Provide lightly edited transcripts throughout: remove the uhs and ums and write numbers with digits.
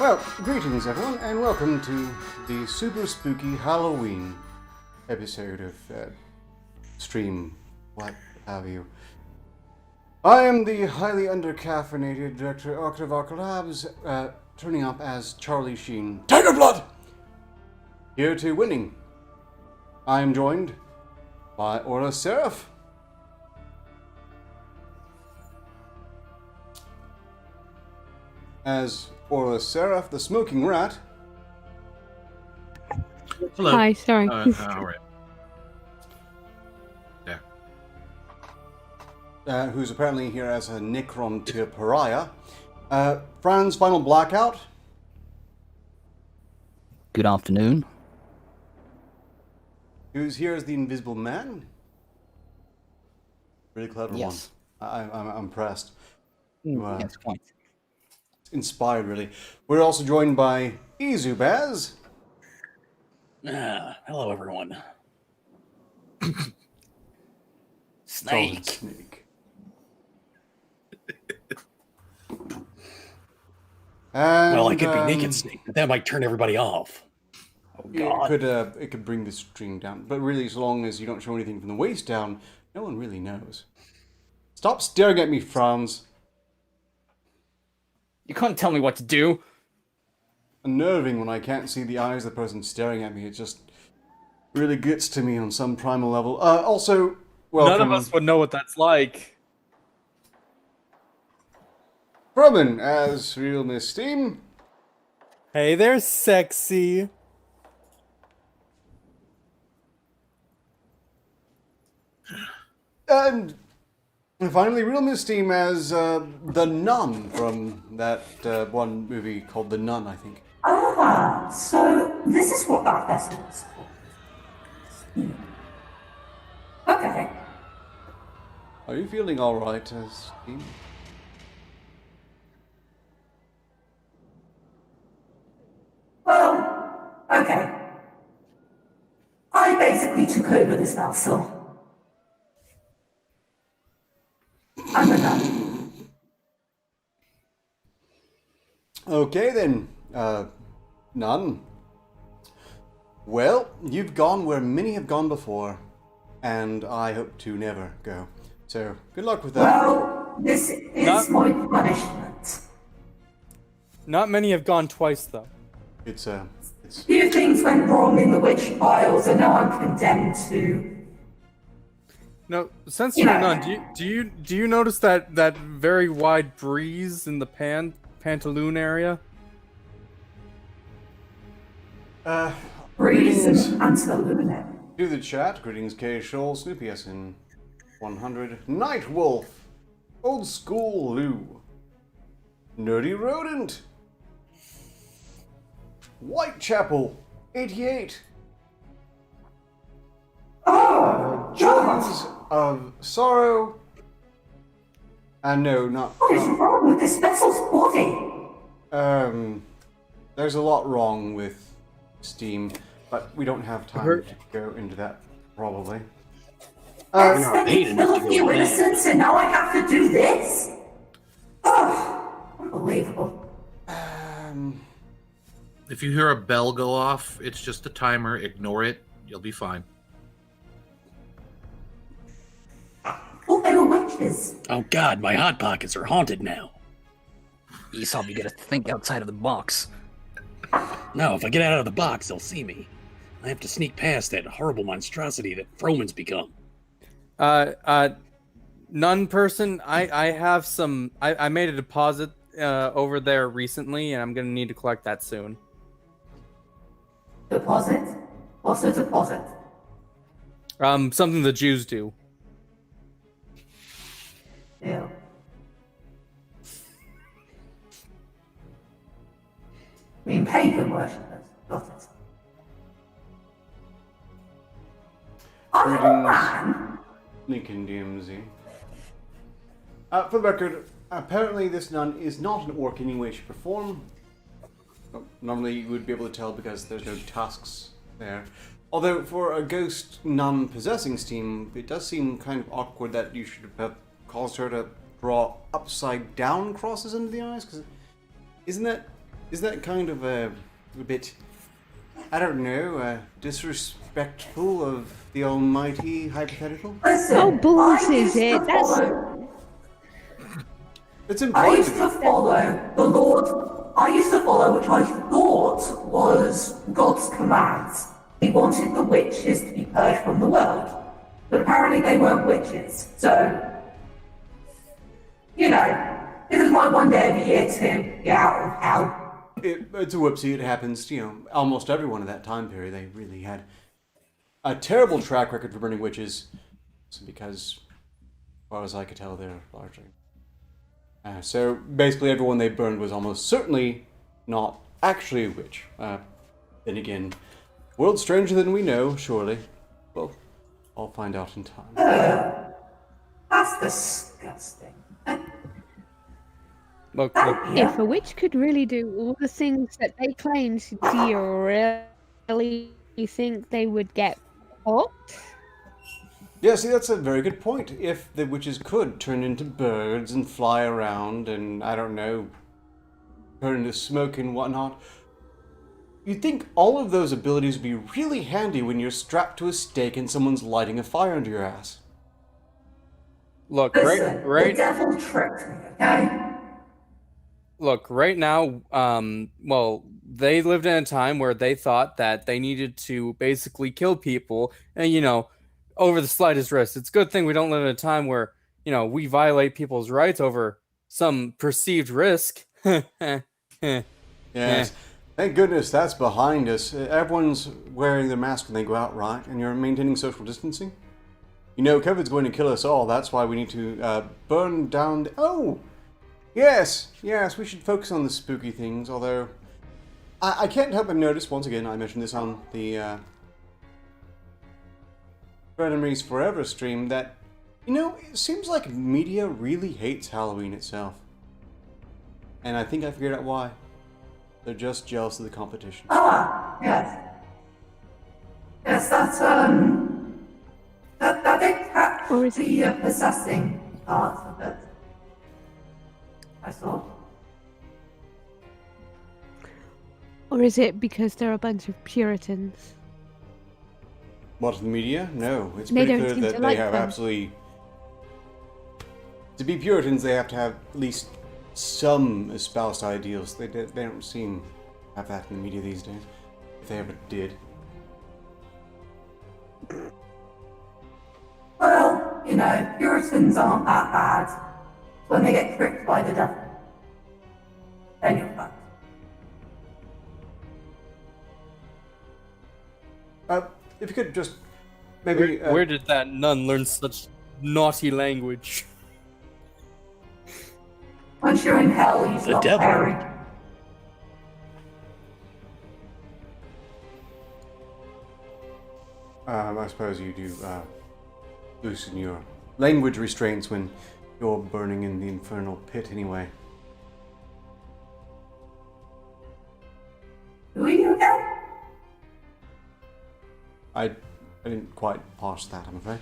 Well, greetings everyone, and welcome to the super spooky Halloween episode of stream, what have you. I am the highly undercaffeinated Director of Arketer Labs, turning up as Charlie Sheen, Tiger Blood! Here to winning. I am joined by Orla Seraph. As Orla Seraph, the smoking rat. Hello. Hi, sorry. All right. Yeah. Who's apparently here as a Necron pariah. Fran's final blackout. Good afternoon. Who's here as the Invisible Man. Really clever Yes. one. I'm impressed. Yes, quite. Inspired, really. We're also joined by Izubaz. Hello, everyone. Solid Snake. Snake. And, Well, I could be naked snake, but that might turn everybody off. Oh, God. It could bring the string down, but really, as long as you don't show anything from the waist down, no one really knows. Stop staring at me, Franz. You can't tell me what to do. Unnerving when I can't see the eyes of the person staring at me. It just really gets to me on some primal level. Also, welcome. None of us would know what that's like. Robin as Real Miss Steam. Hey there, sexy. And finally, Real Miss Steam as the Nun from that one movie called The Nun, I think. Ah, so this is what that festival's for. Okay. Are you feeling alright, Steam? Well, okay. I basically took over this vessel. I'm a nun. Okay then, Nun. Well, you've gone where many have gone before, and I hope to never go. So, good luck with that. Well, this is my punishment. Not many have gone twice, though. It's Few things went wrong in the witch trials, and now I'm condemned to. No, since Yeah. you're none, do you notice that very wide breeze in the pantaloon area? Breeze greetings and Antaluna. to the chat. Greetings, K. Shoal, Snoopy SN 100, Night Wolf, Old School Lou, Nerdy Rodent, Whitechapel 88, Oh, Joys God! of Sorrow, and no, not. What is wrong with this vessel's body? There's a lot wrong with Steam, but we don't have time to go into that, probably. I not spent paid to enough kill to a go few mad. innocents, and now I have to do this? Oh, unbelievable. If you hear a bell go off, it's just a timer. Ignore it. You'll be fine. Oh, they were witches. Oh, God, my Hot Pockets are haunted now. Aesop, you gotta think outside of the box. No, if I get out of the box, they'll see me. I have to sneak past that horrible monstrosity that Froman's become. None person, I have some. I made a deposit over there recently, and I'm gonna need to collect that soon. Deposit? What's a deposit? Something the Jews do. Ew. I mean, pagan worshippers. Got it. I'm a Greetings. man. Lincoln DMZ. For the record, apparently this nun is not an orc in any way, shape, or form. Normally you would be able to tell because there's no tusks there. Although for a ghost nun possessing Steam, it does seem kind of awkward that you should have caused her to draw upside down crosses into the eyes, because isn't is that kind of a bit, I don't know, disrespectful of the almighty hypothetical? Listen, Oh, balls I is used to it? That's follow- It's I implied used to to follow the Lord. I used to follow which I thought was God's commands. He wanted the witches to be purged from the world. But apparently they weren't witches. So, you know, this is my one day of the year to get out of hell. It's a whoopsie, it happens, almost everyone at that time period. They really had a terrible track record for burning witches, because, as far as I could tell, they're largely... so basically everyone they burned was almost certainly not actually a witch. Then again, world's stranger than we know, surely. Well, I'll find out in time. That's disgusting. Look, if a witch could really do all the things that they claimed, do you really think they would get caught? Yeah, see, that's a very good point. If the witches could turn into birds and fly around and, I don't know, turn into smoke and whatnot, you'd think all of those abilities would be really handy when you're strapped to a stake and someone's lighting a fire under your ass. look, Listen, the right. devil tricked me, okay? Look, right now, well, they lived in a time where they thought that they needed to basically kill people, and over the slightest risk. It's a good thing we don't live in a time where we violate people's rights over some perceived risk. Yes. Thank goodness that's behind us. Everyone's wearing their mask when they go out, right? And you're maintaining social distancing? COVID's going to kill us all. That's why we need to burn down Oh! Yes, we should focus on the spooky things, although I can't help but notice, once again, I mentioned this on the Frenemies Forever stream, that, it seems like media really hates Halloween itself. And I think I figured out why. They're just jealous of the competition. Ah, yes. Yes, that's, that did catch Or is the possessing part of it. I thought. Or is it because they're a bunch of Puritans? What, the media? No, it's They pretty don't clear seem that to they like have them. absolutely... To be Puritans, they have to have at least some espoused ideals. They don't seem to have that in the media these days, if they ever did. Well, Puritans aren't that bad when they get tricked by the devil. Then you're fucked. If you could just maybe... Where did that nun learn such naughty language? Once you're in hell, you The stop devil. caring. I suppose you do loosen your language restraints when you're burning in the infernal pit anyway. Who are you again? I didn't quite parse that, I'm afraid.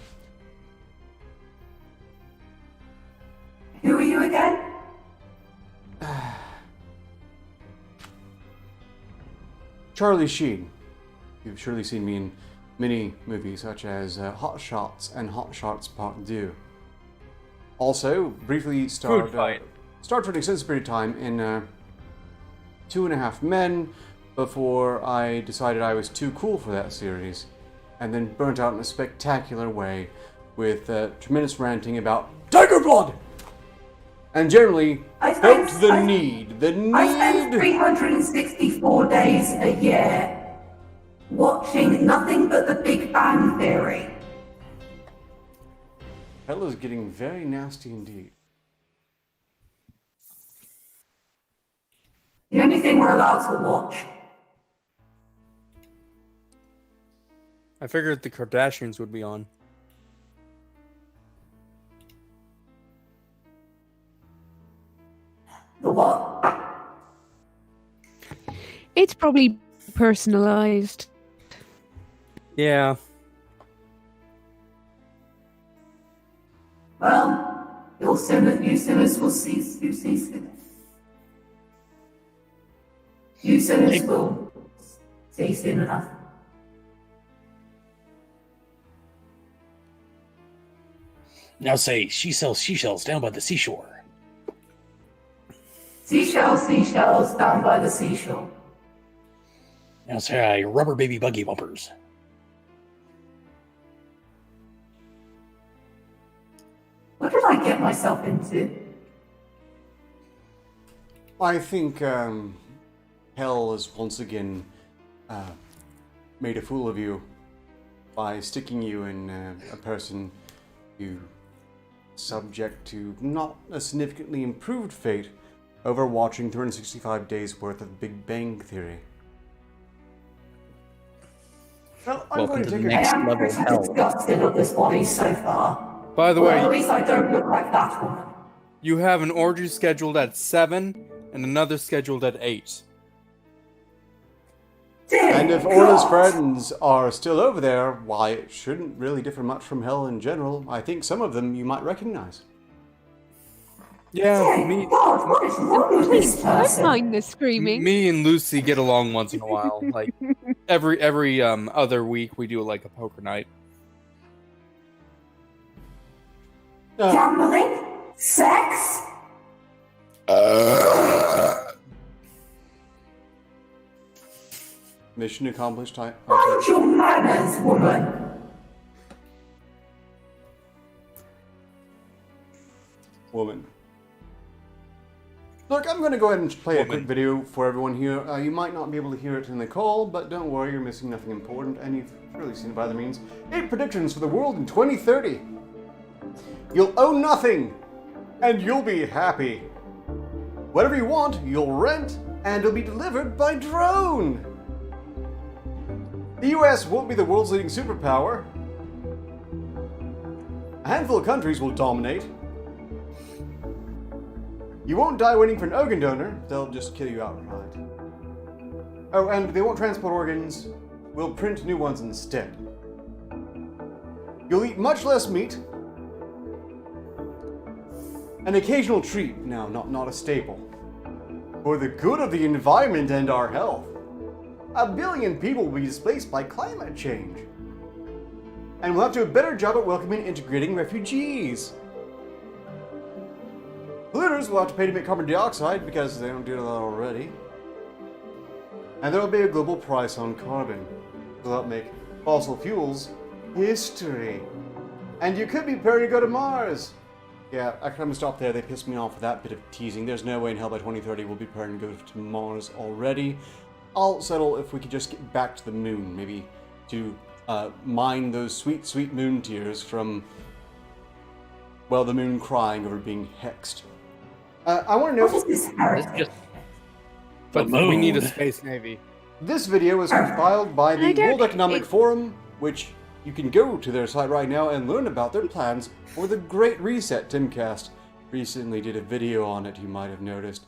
Who are you again? Charlie Sheen. You've surely seen me in many movies such as Hot Shots and Hot Shots Part 2. Also, briefly starred for an extensive period of time in 2.5 Men before I decided I was too cool for that series, and then burnt out in a spectacular way with tremendous ranting about Tiger Blood! And generally felt the need. I spend 364 days a year watching nothing but The Big Bang Theory. Hell is getting very nasty indeed. The only thing we're allowed to watch. I figured the Kardashians would be on. The what? It's probably personalized. Yeah. Well, you sinners will cease to cease. You sinners will see soon enough. Now say, she sells seashells down by the seashore. Seashells down by the seashore. Now say, rubber baby buggy bumpers. What did I get myself into? I think hell has once again made a fool of you by sticking you in a person you subject to not a significantly improved fate over watching 365 days worth of Big Bang Theory. Well, I'm Welcome going to to take the a next I am level pretty of hell. disgusted of this body so far. By the Well, at way, least I don't look like that woman. you have an orgy scheduled at 7 and another scheduled at 8. Dear And if Orla's God. friends are still over there, why, it shouldn't really differ much from hell in general. I think some of them you might recognize. Yeah, Dear me, God, what is wrong with Please, this don't person? mind the screaming. me and Lucy get along once in a while. Like every other week, we do like a poker night. Gambling? Sex? Mission accomplished. Mind your manners, woman. Woman. Look, I'm going to go ahead and play a quick Woman. video for everyone here. You might not be able to hear it in the call, but don't worry, you're missing nothing important, and you've really seen it by the means. 8 predictions for the world in 2030. You'll own nothing, and you'll be happy. Whatever you want, you'll rent, and it'll be delivered by drone. The US won't be the world's leading superpower. A handful of countries will dominate. You won't die waiting for an organ donor, they'll just kill you outright. Oh, and they won't transport organs, we'll print new ones instead. You'll eat much less meat. An occasional treat, now not a staple. For the good of the environment and our health. 1 billion people will be displaced by climate change. And we'll have to do a better job at welcoming and integrating refugees. Polluters will have to pay to emit carbon dioxide because they don't do that already. And there will be a global price on carbon. Will help make fossil fuels history. And you could be prepared to go to Mars. Yeah, I'm gonna stop there. They pissed me off with that bit of teasing. There's no way in hell by 2030 we'll be prepared to go to Mars already. I'll settle if we could just get back to the moon, maybe to mine those sweet, sweet moon tears from, well, the moon crying over being hexed. I want to What know, is this heresy? But The we need a moon. space navy. this video was compiled by I the don't- World Economic it- Forum, which you can go to their site right now and learn about their plans for the Great Reset. Timcast recently did a video on it, you might have noticed.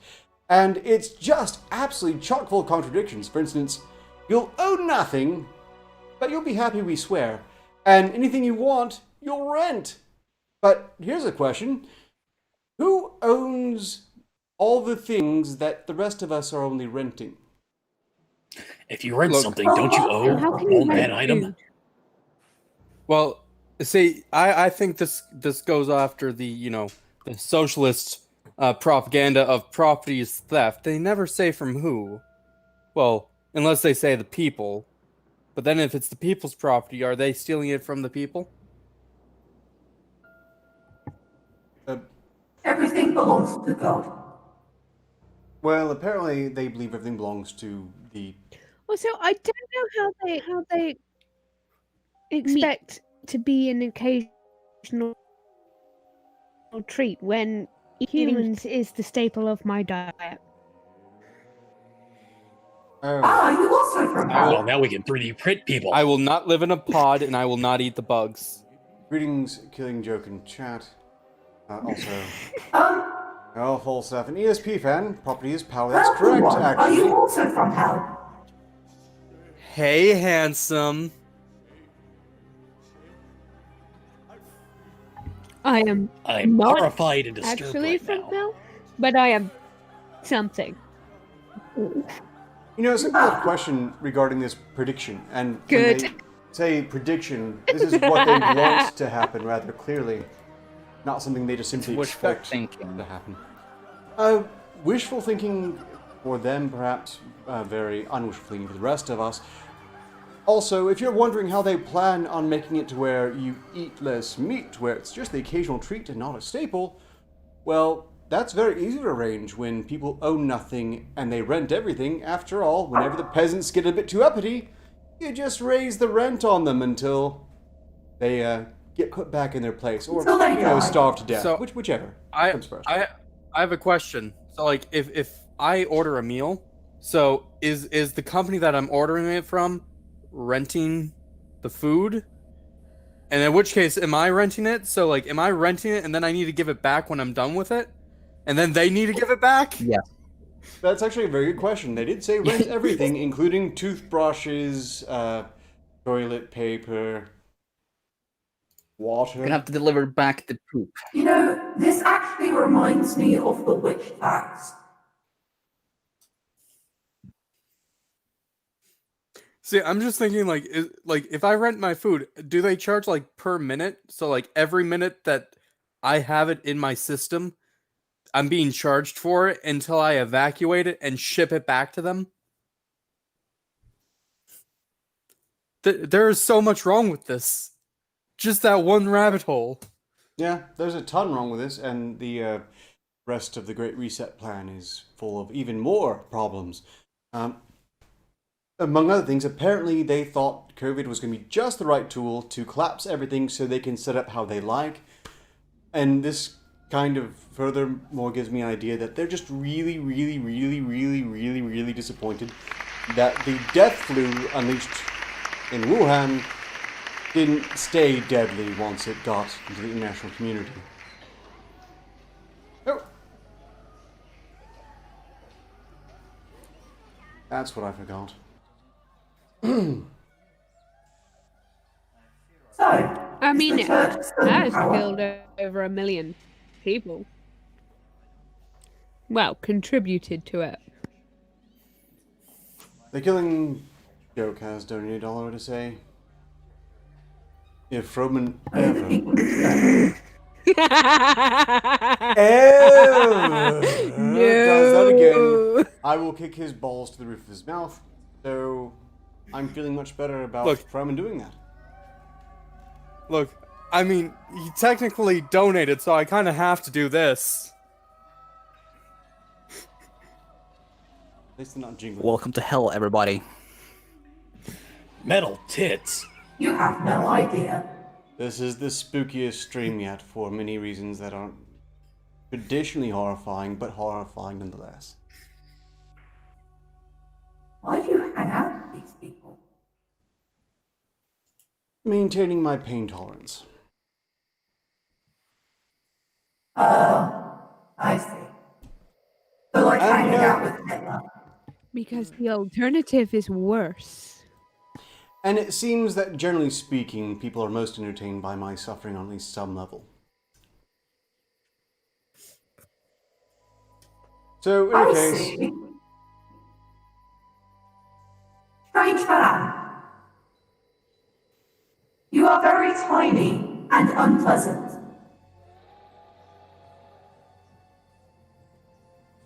And it's just absolutely chock full of contradictions. For instance, you'll own nothing, but you'll be happy, we swear. And anything you want, you'll rent. But here's a question. Who owns all the things that the rest of us are only renting? If you rent Look- something, don't you How owe can you own that rent item? food? Well, see, I think this goes after the the socialist propaganda of property is theft. They never say from who. Well, unless they say the people. But then if it's the people's property, are they stealing it from the people? Everything belongs to God. Well, apparently they believe everything belongs to the... Also, I don't know how they expect to be an occasional treat when humans is the staple of my diet. Oh, Ah, you also from I will- Well, hell. now we can 3D print people. I will not live in a pod and I will not eat the bugs. greetings, Killing Joke in chat. Also, Um, oh, full stuff. An ESP fan, property is power. That's Purple correct, one, are actually. you also from hell? Hey, handsome. I am I'm not horrified and disturbed actually right from now. hell, but I am something. You know, some people have question regarding this prediction, and when Good. they say prediction, this is what they want to happen rather clearly, not something they just simply Wishful expect thinking. to happen. Wishful thinking for them, perhaps very unwishful thinking for the rest of us. Also, if you're wondering how they plan on making it to where you eat less meat, where it's just the occasional treat and not a staple, well, that's very easy to arrange when people own nothing and they rent everything. After all, whenever the peasants get a bit too uppity, you just raise the rent on them until they get put back in their place, or starve to death, So, whichever I comes first. I have a question. So like if I order a meal, so is the company that I'm ordering it from renting the food? And in which case am I renting it? So like am I renting it and then I need to give it back when I'm done with it? And then they need to give it back? Yeah. That's actually a very good question. They did say rent everything, including toothbrushes, toilet paper, water. You're gonna have to deliver back the poop. You know, this actually reminds me of the witch tax. See, I'm just thinking like if I rent my food, do they charge like per minute? So like every minute that I have it in my system, I'm being charged for it until I evacuate it and ship it back to them? There is so much wrong with this. Just that one rabbit hole. Yeah, there's a ton wrong with this, and the rest of the Great Reset plan is full of even more problems. Among other things, apparently they thought COVID was going to be just the right tool to collapse everything so they can set up how they like. And this kind of furthermore gives me an idea that they're just really disappointed that the death flu unleashed in Wuhan didn't stay deadly once it got into the international community. Oh. That's what I forgot. So, I mean, is it the church still in has power? killed over 1 million people. Well, contributed to it. The killing joke has donated $1 to say, if Froman ever does that again, I will kick his balls to the roof of his mouth. So I'm feeling much better about Froman doing that. Look, I mean, he technically donated, so I kind of have to do this. At least they're not jingling. Welcome to hell, everybody. Metal tits. You have no idea. This is the spookiest stream yet for many reasons that aren't traditionally horrifying, but horrifying nonetheless. Why do you hang out with these people? Maintaining my pain tolerance. I see. So like hanging out with Hitler. Because the alternative is worse. And it seems that, generally speaking, people are most entertained by my suffering on at least some level. So, in I any case, see. Strange man. You are very tiny and unpleasant.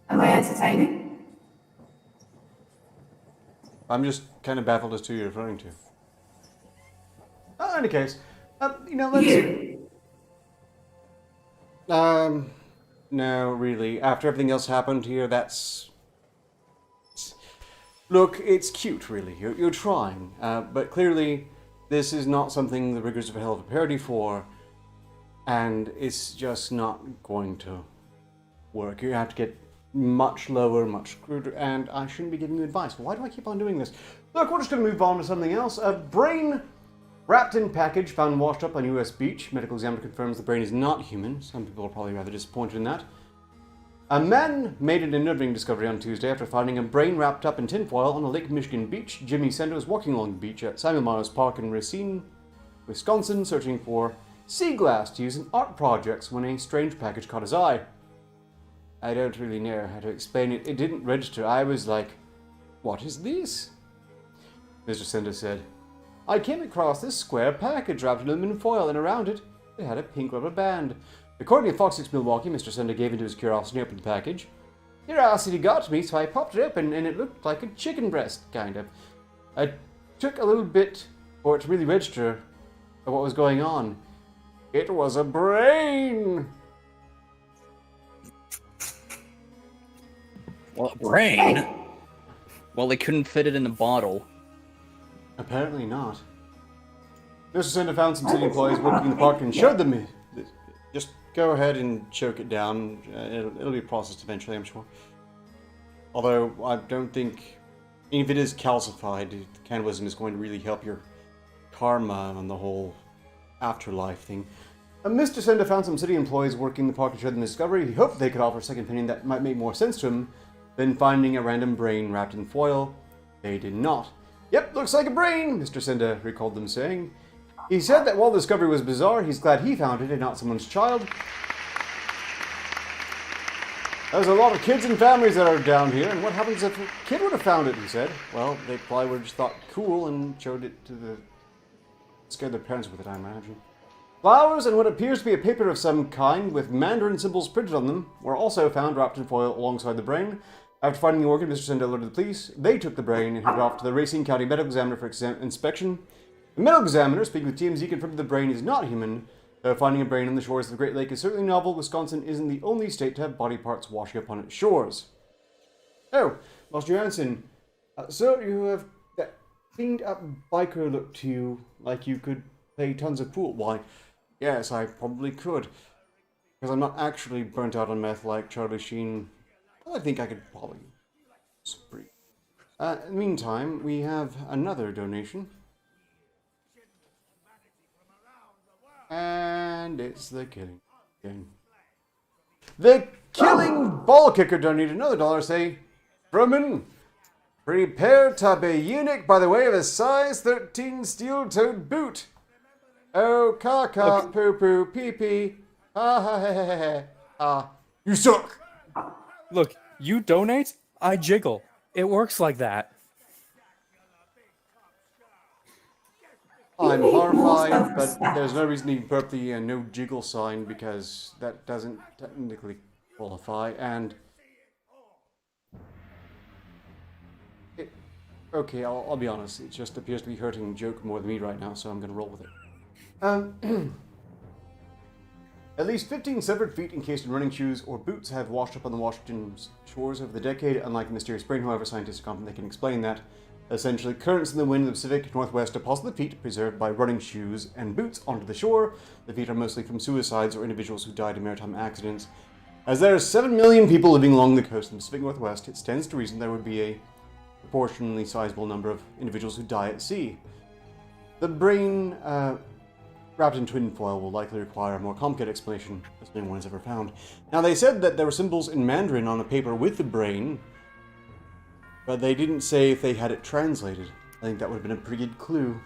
Am I entertaining? I'm just kind of baffled as to who you're referring to. In any case, let's... You. No, really. After everything else happened here, that's... Look, it's cute, really. You're trying. But clearly, this is not something the rigors of hell have prepared you for. And it's just not going to work. You have to get much lower, much cruder, and I shouldn't be giving you advice. Why do I keep on doing this? Look, we're just going to move on to something else. A brain wrapped in package found washed up on US beach. Medical examiner confirms the brain is not human. Some people are probably rather disappointed in that. A man made an unnerving discovery on Tuesday after finding a brain wrapped up in tinfoil on a Lake Michigan beach. Jimmy Sender was walking along the beach at Samuel Myers Park in Racine, Wisconsin, searching for sea glass to use in art projects when a strange package caught his eye. I don't really know how to explain it. It didn't register. I was like, What is this? Mr. Cinder said. I came across this square package wrapped in aluminum foil, and around it, it had a pink rubber band. According to Fox 6 Milwaukee, Mr. Cinder gave into his curiosity and opened the package. Curiosity got me, so I popped it open, and it looked like a chicken breast, kind of. I took a little bit for it to really register of what was going on. It was a brain! Well, brain? Well, they couldn't fit it in a bottle. Apparently not. Mr. Cinder found some city employees working in the park and showed them it. Just go ahead and choke it down. It'll be processed eventually, I'm sure. Although, I don't think... If it is calcified, cannibalism is going to really help your karma on the whole afterlife thing. Mr. Cinder found some city employees working in the park and showed them his discovery. He hoped they could offer a second opinion that might make more sense to him than finding a random brain wrapped in foil. They did not. Yep, looks like a brain, Mr. Cinder recalled them saying. He said that while the discovery was bizarre, he's glad he found it and not someone's child. There's a lot of kids and families that are down here, and what happens if a kid would have found it, he said. Well, they probably would have just thought cool and showed it to the... scared their parents with it, I imagine. Flowers and what appears to be a paper of some kind with Mandarin symbols printed on them were also found wrapped in foil alongside the brain. After finding the organ, Mr. Cinder alerted the police. They took the brain and headed off to the Racine County Medical Examiner for inspection. The medical examiner, speaking with TMZ, confirmed that the brain is not human. Though finding a brain on the shores of the Great Lake is certainly novel, Wisconsin isn't the only state to have body parts washing up on its shores. Oh, Master Johansson, so you have that cleaned up biker look to you, like you could play tons of pool. Why, yes, I probably could. Because I'm not actually burnt out on meth like Charlie Sheen. Well, I think I could probably spree. In the meantime, we have another donation. And it's the killing game. The Killing Ball Kicker donated another $1, say, Fruman, prepare to be eunuch by the way of a size 13 steel-toed boot. Oh, caca, poo-poo, pee-pee, ha ha ha ha ha ha. You suck! Look, you donate, I jiggle. It works like that. I'm horrified, but there's no reason to put up the no jiggle sign because that doesn't technically qualify, and... Okay, I'll be honest, it just appears to be hurting Joke more than me right now, so I'm going to roll with it. At least 15 severed feet encased in running shoes or boots have washed up on the Washington shores over the decade. Unlike the mysterious brain, however, scientists are confident they can explain that. Essentially, currents in the wind in the Pacific Northwest deposit the feet preserved by running shoes and boots onto the shore. The feet are mostly from suicides or individuals who died in maritime accidents. As there are 7 million people living along the coast of the Pacific Northwest, it stands to reason there would be a proportionally sizable number of individuals who die at sea. The brain, wrapped in twin foil, will likely require a more complicated explanation, as no one has ever found. Now, they said that there were symbols in Mandarin on a paper with the brain, but they didn't say if they had it translated. I think that would have been a pretty good clue.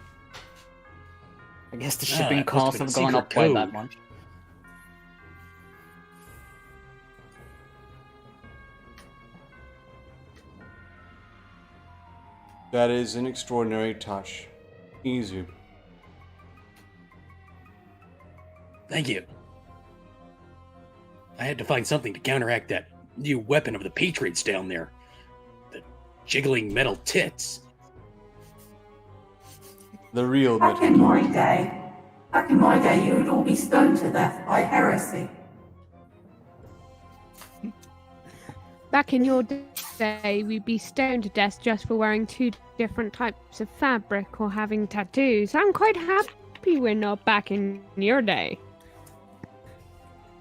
I guess the shipping it must costs have have been gone up secret by that code. much. That is an extraordinary touch. Easy. Thank you. I had to find something to counteract that new weapon of the Patriots down there. The jiggling metal tits. The real Back in my day, you would all be stoned to death by heresy. Back in your day, we'd be stoned to death just for wearing 2 different types of fabric or having tattoos. I'm quite happy we're not back in your day.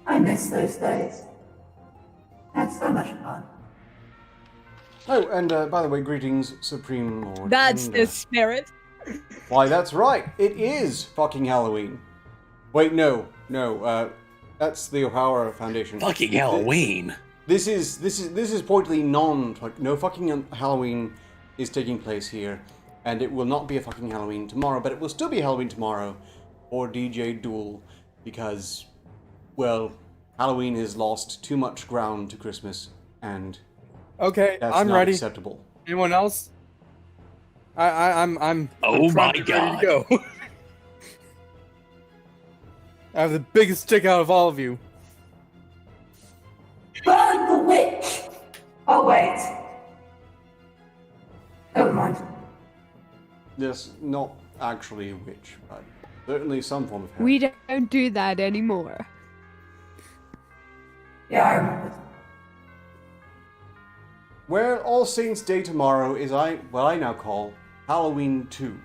I miss those days. Had so much fun. Oh, and by the way, greetings, Supreme Lord. That's and, the spirit. Why, that's right. It is fucking Halloween. Wait, no, that's the O'Hara Foundation. Fucking Halloween. This is pointedly no fucking Halloween is taking place here, and it will not be a fucking Halloween tomorrow, but it will still be Halloween tomorrow for DJ Duel because, well, Halloween has lost too much ground to Christmas, and Okay, that's I'm not ready. acceptable. Anyone else? I'm Oh my primed and ready God. to go. I have the biggest stick out of all of you. Burn the witch! Oh, wait. Never mind. Yes, not actually a witch, but certainly some form of We don't do that anymore. Yeah, I remember. Well, All Saints' Day tomorrow is what I now call Halloween 2.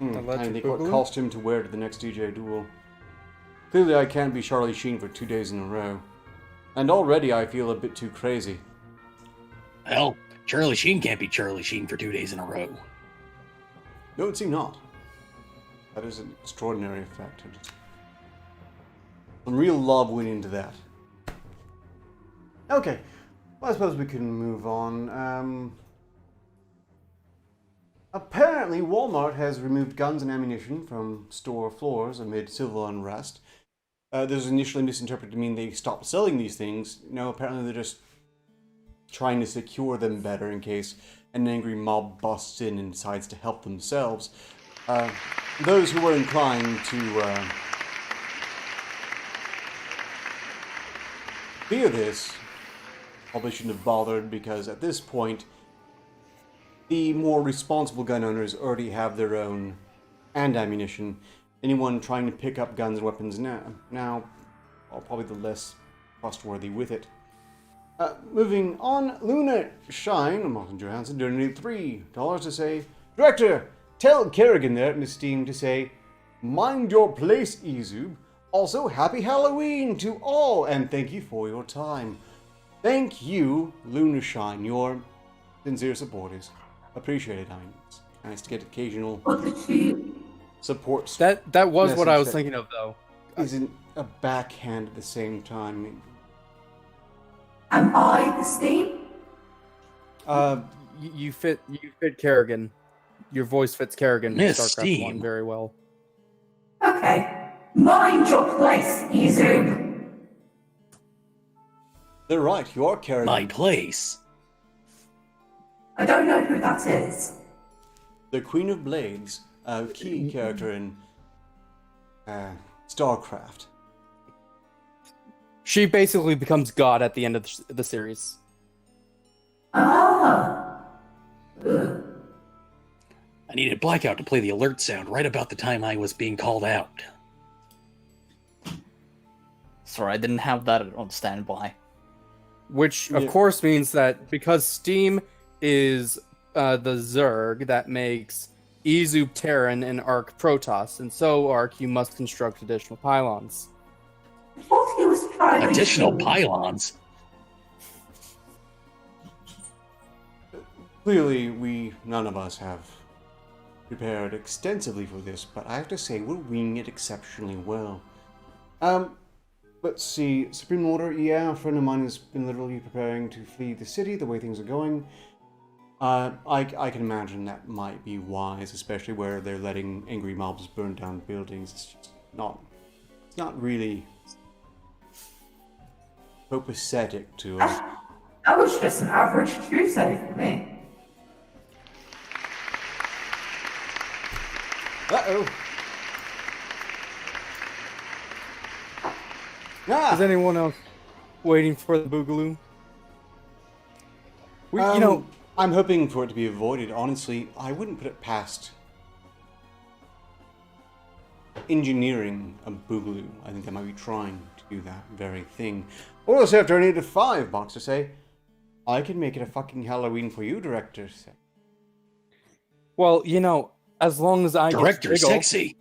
Electric Trying to think what Boogaloo? costume to wear to the next DJ duel. Clearly I can't be Charlie Sheen for 2 days in a row. And already I feel a bit too crazy. Hell, Charlie Sheen can't be Charlie Sheen for 2 days in a row. No, it seems not. That is an extraordinary effect. Some real love went into that. Okay, well, I suppose we can move on. Apparently, Walmart has removed guns and ammunition from store floors amid civil unrest. This was initially misinterpreted to mean they stopped selling these things. No, apparently they're just trying to secure them better in case an angry mob busts in and decides to help themselves. Those who were inclined to fear this probably shouldn't have bothered, because at this point the more responsible gun owners already have their own and ammunition. Anyone trying to pick up guns and weapons now are probably the less trustworthy with it. Moving on, Luna Shine, Martin Johansson, donated $3 to say, Director, tell Kerrigan there in his Steam to say, mind your place, Izub. Also, happy Halloween to all, and thank you for your time. Thank you, Luna Shine, your sincere supporters. Appreciate it, Hines. Nice to get occasional What did she... support. That was what I was that thinking of, though. Isn't a backhand at the same time. Am I the Steam? You fit Kerrigan. Your voice fits Kerrigan in Miss StarCraft Steam. 1 very well. Okay. Mind your place, Izub. They're right, you are Kerrigan. My place. I don't know who that is. The Queen of Blades, a key character in StarCraft. She basically becomes God at the end of the series. Ah. Ugh. I needed Blackout to play the alert sound right about the time I was being called out. Sorry, I didn't have that on standby. Which, of Yeah. course, means that because Steam is the Zerg that makes Izub Terran and Ark Protoss, and so Ark, you must construct additional pylons. I thought he was trying to... Additional pylons? Clearly, none of us have prepared extensively for this, but I have to say we're winging it exceptionally well. Let's see, Supreme Order, yeah, a friend of mine has been literally preparing to flee the city the way things are going. I can imagine that might be wise, especially where they're letting angry mobs burn down buildings. It's just not really copacetic to That was just an average Tuesday for me. Uh-oh. Is anyone else waiting for the Boogaloo? I'm hoping for it to be avoided. Honestly, I wouldn't put it past engineering a boogaloo. I think they might be trying to do that very thing. Also, after I needed $5 to say, I can make it a fucking Halloween for you, Director. Well, as long as I Director get to giggle, sexy.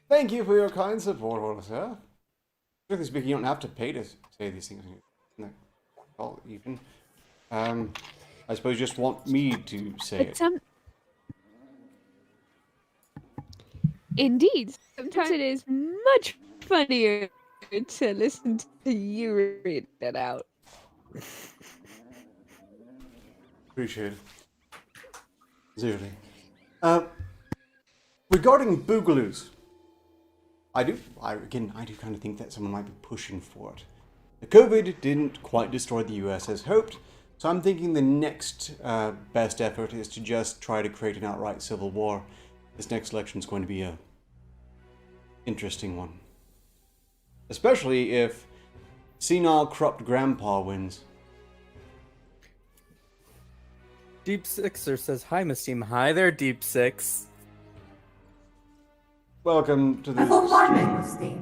Thank you for your kind support, Walter. Strictly speaking, you don't have to pay to say these things. No, all even. I suppose you just want me to say it. Indeed, sometimes it is much funnier to listen to you read it out. Appreciate it. Seriously. Regarding boogaloos, I do kind of think that someone might be pushing for it. The COVID didn't quite destroy the US as hoped, so I'm thinking the next best effort is to just try to create an outright civil war. This next election is going to be a interesting one. Especially if senile corrupt grandpa wins. Deep Sixer says, "Hi, Miss Team." Hi there, Deep Six. Welcome to the I thought my name was Steve.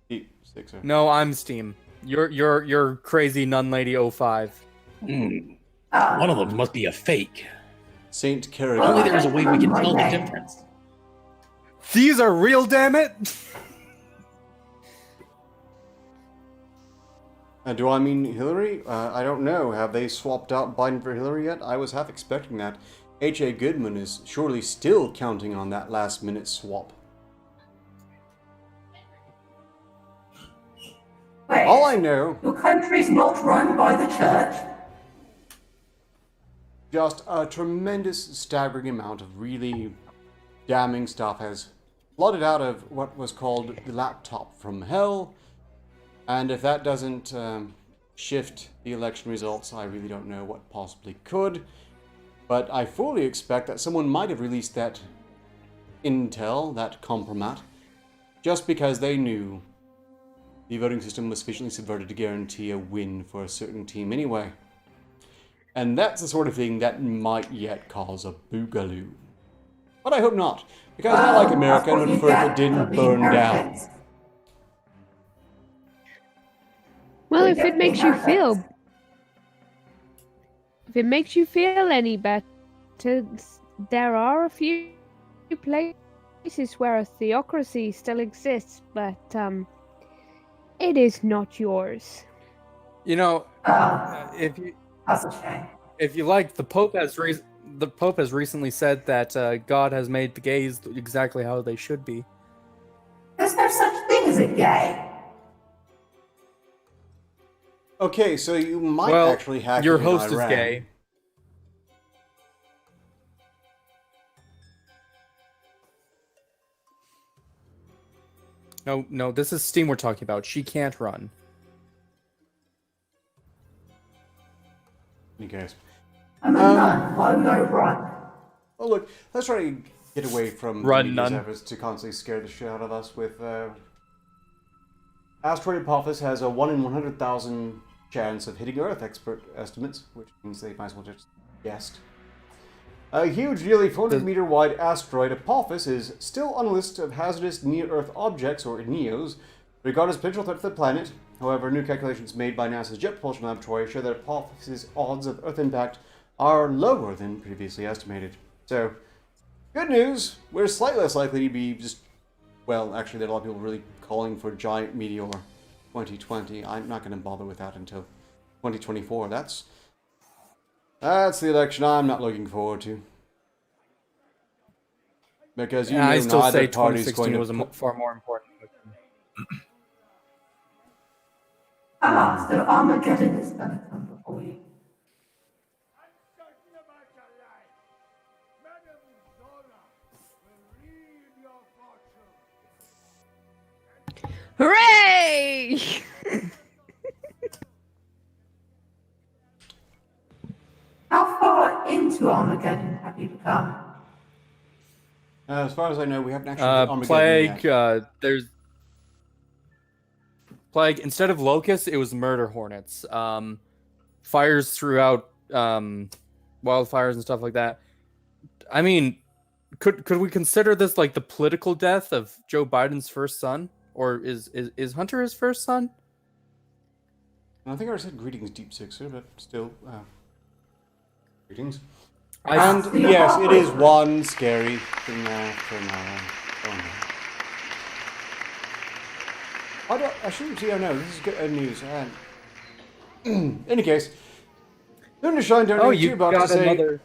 Deep Sixer. No, I'm Steam. You're crazy nun lady 05. One of them must be a fake. Saint Only Karaoke. there's a way we can tell the difference. These are real, damn it! Do I mean Hillary? I don't know. Have they swapped out Biden for Hillary yet? I was half expecting that. H.A. Goodman is surely still counting on that last-minute swap. Wait, All I know, your country's not run by the church? just a tremendous, staggering amount of really damning stuff has flooded out of what was called the laptop from hell. And if that doesn't shift the election results, I really don't know what possibly could. But I fully expect that someone might have released that intel, that compromat, just because they knew the voting system was sufficiently subverted to guarantee a win for a certain team anyway. And that's the sort of thing that might yet cause a boogaloo. But I hope not, because I like America and would prefer if it didn't burn down. Well, if it makes you feel any better, there are a few places where a theocracy still exists, but it is not yours. You know, That's a shame. if you like, the Pope has recently said that God has made the gays exactly how they should be. There's no such thing as a gay. Okay, so you might Well, actually hack your in host is Iran. gay. No, this is Steam we're talking about. She can't run. You guys. I'm a nun. Why would I run? Well, look, let's try to get away from Run, the media's none. efforts to constantly scare the shit out of us with... Asteroid Apophis has a 1 in 100,000 chance of hitting Earth, expert estimates, which means they might as well just guessed. A huge, nearly 400-meter wide asteroid Apophis is still on a list of hazardous near-Earth objects, or NEOs, regarded as a potential threat to the planet. However, new calculations made by NASA's Jet Propulsion Laboratory show that Apophis's odds of Earth impact are lower than previously estimated. So, good news, we're slightly less likely to be just... Well, actually, there are a lot of people really calling for giant meteor 2020. I'm not going to bother with that until 2024. That's the election I'm not looking forward to. Because you know I still neither say party's going 2016 to was a far more important. So Armageddon is going to come before you. Hooray! How far into Armageddon have you become? As far as I know, we haven't actually hit Armageddon Plague, yet. there's... Plague, instead of locusts, it was murder hornets. Fires throughout, wildfires and stuff like that. I mean, could we consider this like the political death of Joe Biden's first son? Or is Hunter his first son? I think I already said greetings, Deep Sixer, but still, greetings. I- And yes, it is one scary thing after another. I shouldn't see. Oh no, this is good news. In any case, Moon to Shine down Oh, here you too about got to say another...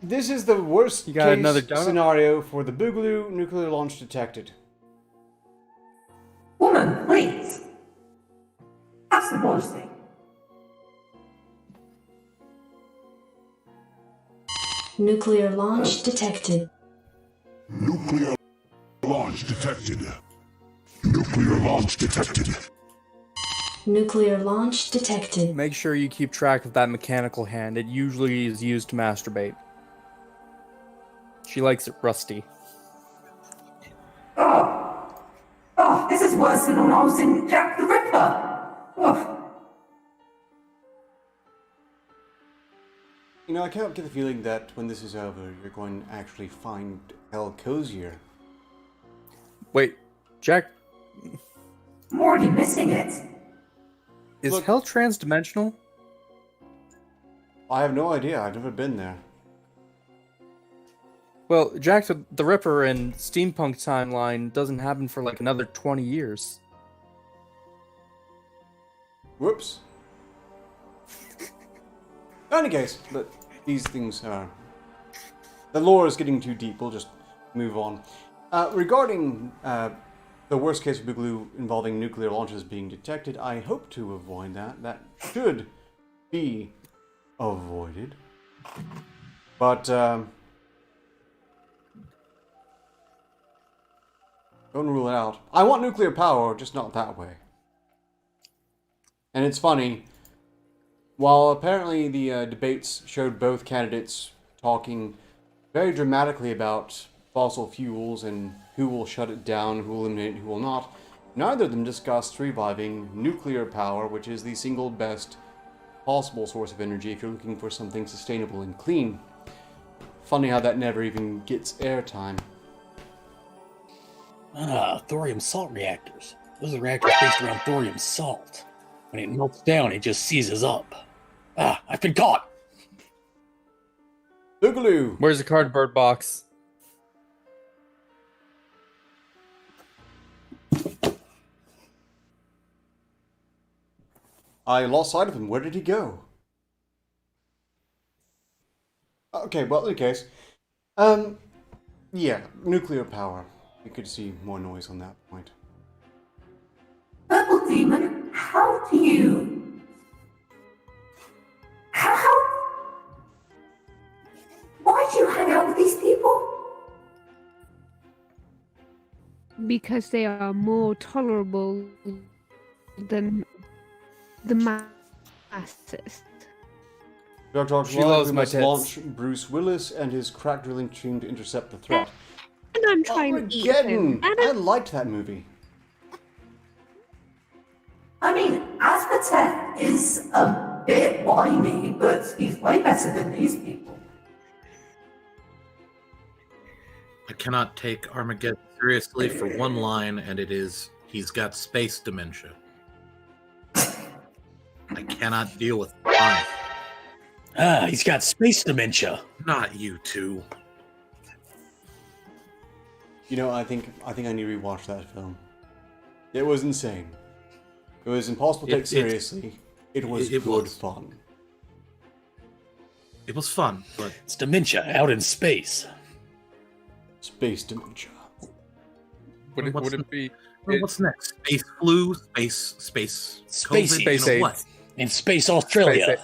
this is the worst You got another case donut? scenario for the Boogaloo nuclear launch detected. Woman, please. That's the worst thing. Nuclear launch detected. Nuclear launch detected. Nuclear Nuclear launch detected. Nuclear launch detected. Make sure you keep track of that mechanical hand. It usually is used to masturbate. She likes it rusty. Oh, this is worse than when I was in Jack the Ripper. Oh. You know, I can't get the feeling that when this is over, you're going to actually find hell cozier. Wait, Jack, I'm already missing it. is Look- hell transdimensional? I have no idea. I've never been there. Well, Jack the Ripper and steampunk timeline doesn't happen for like another 20 years. Whoops. In any case, but these things are... The lore is getting too deep. We'll just move on. Regarding the worst case of Boogaloo involving nuclear launches being detected, I hope to avoid that. That should be avoided. But, don't rule it out. I want nuclear power, just not that way. And it's funny, while apparently the debates showed both candidates talking very dramatically about fossil fuels and who will shut it down, who will eliminate it, who will not, neither of them discussed reviving nuclear power, which is the single best possible source of energy if you're looking for something sustainable and clean. Funny how that never even gets airtime. Thorium salt reactors. Those are reactors based around thorium salt. When it melts down, it just seizes up. I've been caught! Boogaloo! Where's the cardboard box? I lost sight of him. Where did he go? Okay, well, in any case. Yeah, nuclear power. You could see more noise on that point. Purple Demon, how do you... How... Why do you hang out with these people? Because they are more tolerable than the masses. Dr. She loves my must tits. launch Bruce Willis and his crack drilling team to intercept the threat. And I'm trying to eat him. Armageddon! I liked that movie. I mean, Arketer is a bit whiny, but he's way better than these people. I cannot take Armageddon seriously for one line, and it is, he's got space dementia. I cannot deal with the line. He's got space dementia. Not you two. You know, I think I need to rewatch that film. It was insane. It was impossible to take seriously. It was good fun. It was fun, but It's dementia out in space. Space dementia. Would What's it be? well, what's next? Space flu? Space Space COVID? space You know AIDS. what? In space Australia. Space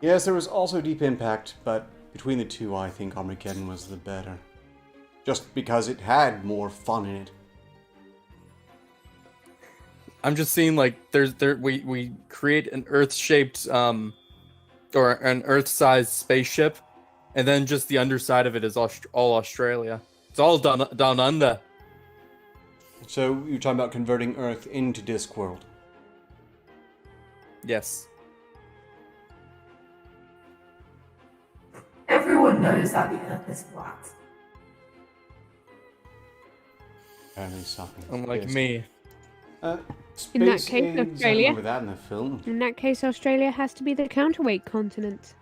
Yes, there was also Deep Impact, but between the two, I think Armageddon was the better. Just because it had more fun in it. I'm just seeing like we create an Earth-shaped or an Earth-sized spaceship, and then just the underside of it is all Australia. It's all down under. So you're talking about converting Earth into Discworld. Yes. Everyone knows that the Earth is flat. Apparently something. Unlike Yes. me. Space In that case, AIDS, I Australia. remember that in the film. In that case, Australia has to be the counterweight continent.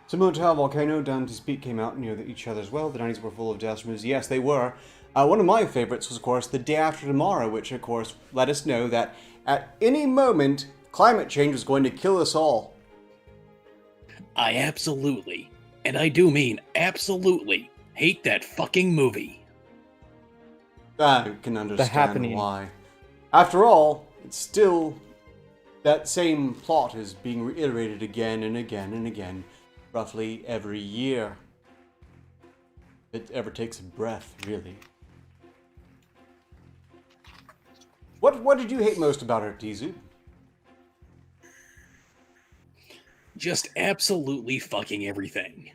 Similar to how Volcano, Dante's Peak came out near each other as well, the 90s were full of disaster movies. Yes, they were. One of my favorites was, of course, The Day After Tomorrow, which, of course, let us know that at any moment, climate change was going to kill us all. I absolutely, and I do mean absolutely, hate that fucking movie. I can understand Happening. why. After all, it's still that same plot is being reiterated again and again and again, roughly every year. it ever takes a breath, really. What did you hate most about her, Tizu? Just absolutely fucking everything.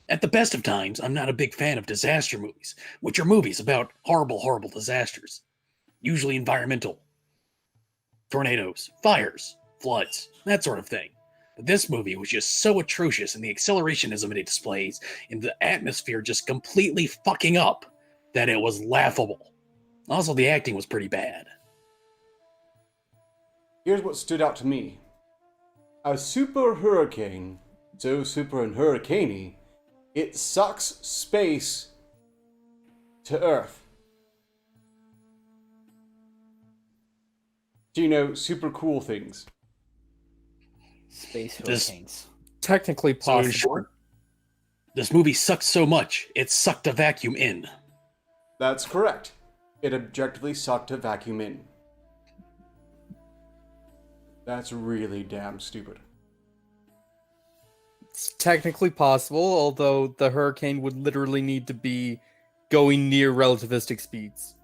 At the best of times, I'm not a big fan of disaster movies, which are movies about horrible, horrible disasters. Usually environmental. Tornadoes, fires, floods, that sort of thing. But this movie was just so atrocious in the accelerationism it displays, and the atmosphere just completely fucking up, that it was laughable. Also, the acting was pretty bad. Here's what stood out to me. A super hurricane, so super and hurricaney, it sucks space to Earth. Do you know super cool things? Space This- hurricanes. Technically So in possible. short, this movie sucked so much, it sucked a vacuum in. That's correct. It objectively sucked a vacuum in. That's really damn stupid. It's technically possible, although the hurricane would literally need to be going near relativistic speeds.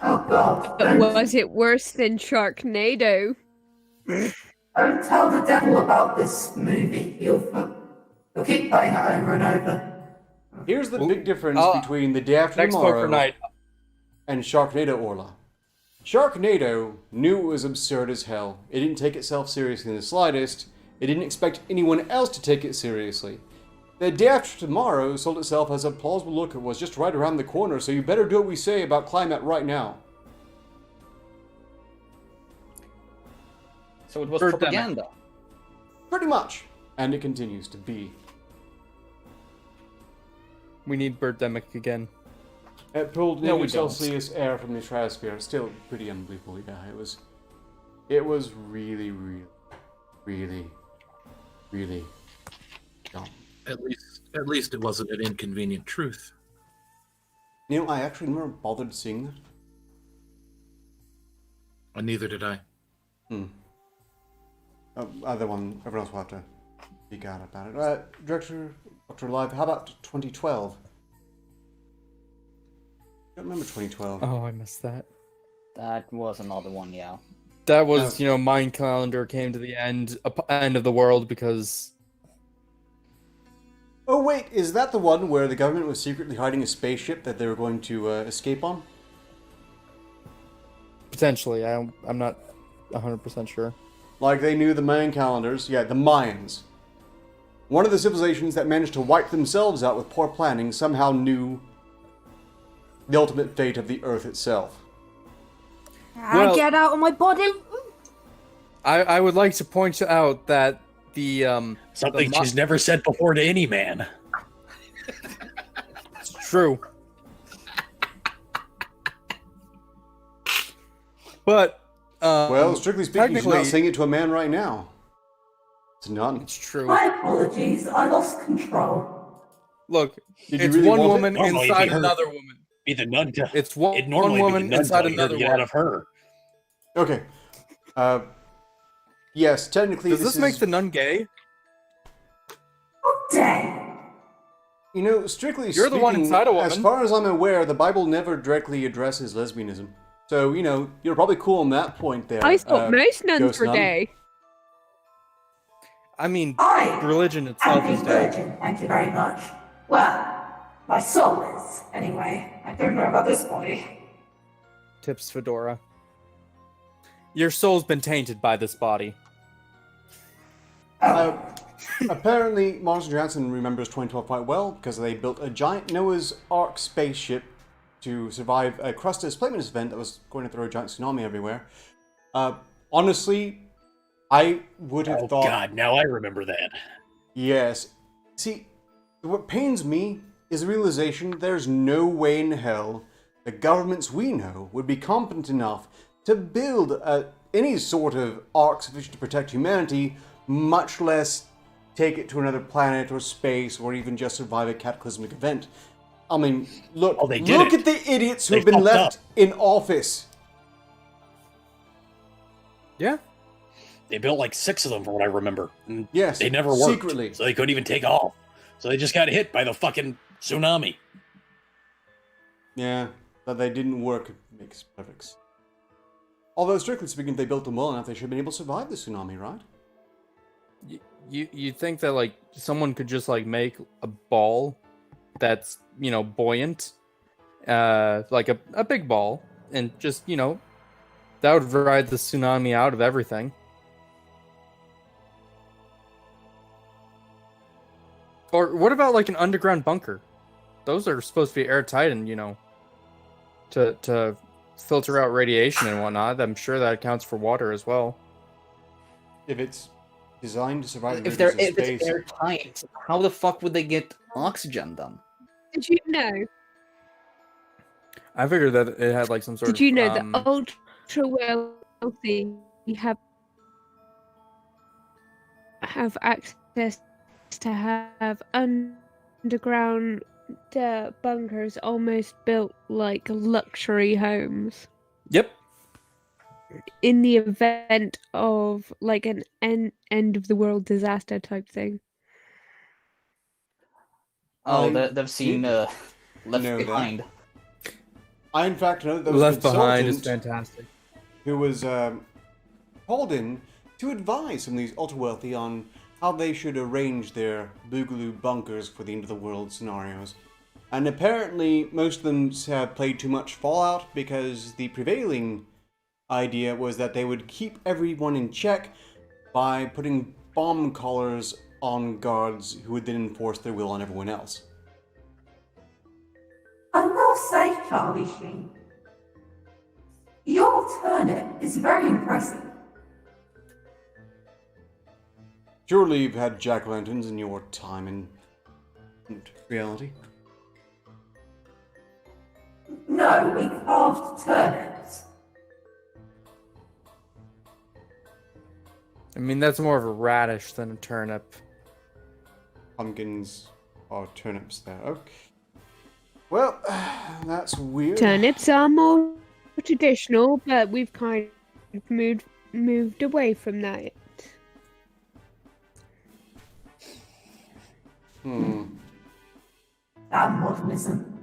Oh God. But was it worse than Sharknado? Don't tell the devil about this movie. You'll keep playing it over and over. Here's the Ooh. big difference Oh, between The Day After Next Tomorrow book for night. and Sharknado Orla. Sharknado knew it was absurd as hell. It didn't take itself seriously in the slightest. It didn't expect anyone else to take it seriously. The Day After Tomorrow sold itself as a plausible look. It was just right around the corner, so you better do what we say about climate right now. So it was Birdemic. propaganda. Pretty much. And it continues to be. We need Birdemic again. It pulled No, nearly we don't. Celsius air from the stratosphere. Still pretty unbelievable, yeah. It was really, really, really, really dumb. At least it wasn't an inconvenient truth. You know, I actually never bothered seeing that. And neither did I. Other one, everyone else will have to speak out about it. Director of Arketer Labs, how about 2012? I don't remember 2012. Oh, I missed that. That was another one, yeah. That was, Mind Calendar came to the end of the world because Oh wait, is that the one where the government was secretly hiding a spaceship that they were going to escape on? potentially, I'm not 100% sure. Like they knew the Mayan calendars. Yeah, the Mayans. One of the civilizations that managed to wipe themselves out with poor planning somehow knew the ultimate fate of the Earth itself. Well- Get out of my body! I would like to point out that the Something the she's never said before to any man. It's true. But Well, strictly speaking, she's not technically- saying it to a man right now. It's none. it's true. My apologies, I lost control. Look, Did you it's really one want it? woman Normally, inside it'd be her. another woman. Be the nun to, It's it'd one normally woman be the nun inside telling her another to get one. out of her. Okay. Yes, technically Does this make is, the nun gay? Oh, dang. You know, strictly You're speaking, the one inside a as woman. far as I'm aware, the Bible never directly addresses lesbianism. So, you're probably cool on that point there. I thought most nuns Ghost were Nun. gay. I mean, I religion am itself a is gay. virgin, thank you very much. Well, my soul is, anyway. I don't know about this body. Tips Fedora. Your soul's been tainted by this body. Apparently, Martin Johnson remembers 2012 quite well because they built a giant Noah's Ark spaceship to survive a crust displacement event that was going to throw a giant tsunami everywhere. Honestly, I would have Oh thought... God, now I remember that. Yes. See, what pains me is the realization there's no way in hell the governments we know would be competent enough to build any sort of ark sufficient to protect humanity, much less take it to another planet or space or even just survive a cataclysmic event. I mean, look, Oh, they did look it. at the idiots who They have been fucked left up. in office. Yeah. They built like 6 of them, from what I remember. And Yes, they never worked. secretly. So they couldn't even take off. So they just got hit by the fucking Tsunami. Yeah, that they didn't work makes perfect sense. Although, strictly speaking, if they built them well enough, they should have been able to survive the tsunami, right? You think that like someone could just like make a ball that's buoyant, like a big ball, and just that would ride the tsunami out of everything. Or what about like an underground bunker? Those are supposed to be airtight and to filter out radiation and whatnot. I'm sure that accounts for water as well. If it's designed to survive If the it's space, airtight, how the fuck would they get oxygen then? Did you know? I figured that it had like some sort of. Did you know that ultra wealthy have access to have underground bunkers almost built like luxury homes? Yep. In the event of like an end of the world disaster type thing. Oh, I they've seen did Left know that. Behind. I in fact know that there was Left a Behind is consultant fantastic. who was called in to advise some of these ultra-wealthy on how they should arrange their boogaloo bunkers for the end-of-the-world scenarios. And apparently, most of them have played too much Fallout because the prevailing idea was that they would keep everyone in check by putting bomb collars on guards who would then enforce their will on everyone else. I must say, Charlie Sheen, your turnip is very impressive. Surely you've had jack-o'-lanterns in your time in reality. No, we carved turnips. I mean, that's more of a radish than a turnip. Pumpkins are turnips there. Okay. Well, that's weird. Turnips are more traditional, but we've kind of moved away from that. That modernism.